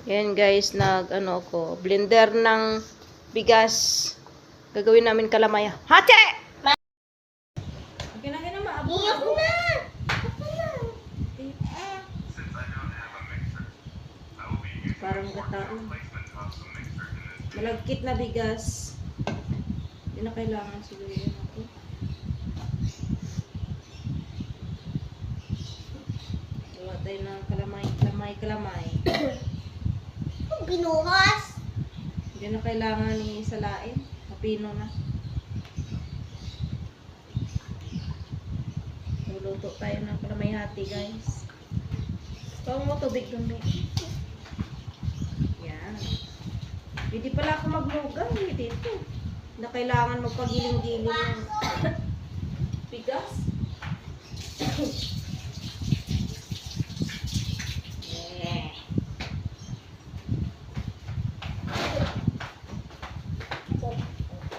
Yan guys, ko, blender ng bigas. Gagawin namin kalamay. Hati! Ginahin na maabot. Iyak na! Parang gatao. Malagkit na bigas. Hindi na kailangan siguro yun ako. Gawa tayo ng kalamay. Binuhas! Hindi na kailangan ni salain. Mapino na. Luluto tayo ng kalamay hati guys. Pawang mo tubig dun yan. Hindi pala ako maglugang dito. Na kailangan magpagiling-giling ng bigas.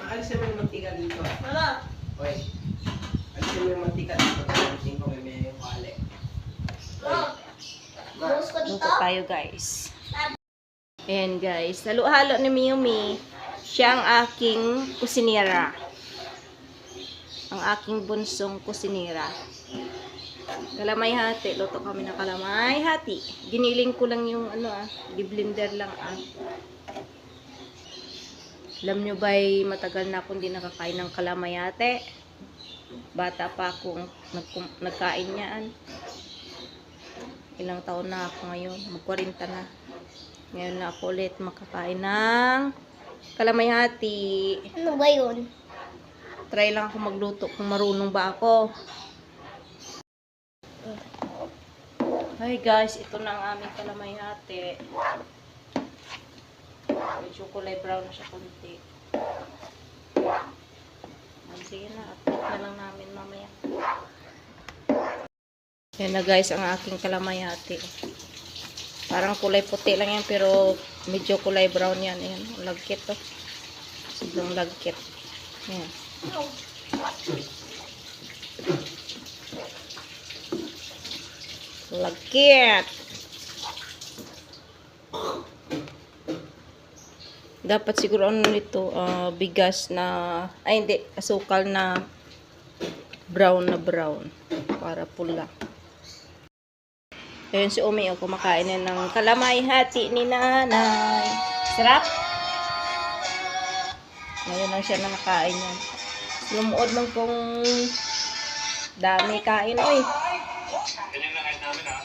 Alisin mo yung mantika dito. Mama! Oy. Alisin mo yung mantika dito. Alisin ko may yung kale. Mama! Buhos ko dito? Luto tayo guys. Ayan guys. Halo-halo ni Miyumi. Siya ang aking kusinera. Ang aking bunsong kusinera. Kalamay hati. Luto kami ng kalamay hati. Giniling ko lang yung di-blender lang Alam nyo ba'y matagal na akong hindi nakakain ng kalamayate. Bata pa akong nagkain niyaan. Ilang taon na ako ngayon. Mag-40 na. Ngayon na ako ulit makakain ng kalamayati. Ano ba yun? Try lang ako magluto kung marunong ba ako. Hi guys, ito na ang aming kalamayati. Medyo kulay brown na siya konti. Sige na, update na lang namin mamaya. Yan na guys, ang aking kalamayati. Parang kulay puti lang yan, pero medyo kulay brown yan. Ayan, lagkit to. Sobrang lagkit. Ayan. Lagkit! Dapat siguro nito bigas na hindi, asukal na brown para pula. Ayun si Umi kumakain na ng kalamay hati ni nanay. Sarap. Ngayon lang siya na nakain yan. Lumuod man kung dami kain. Oy.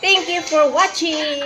Thank you for watching.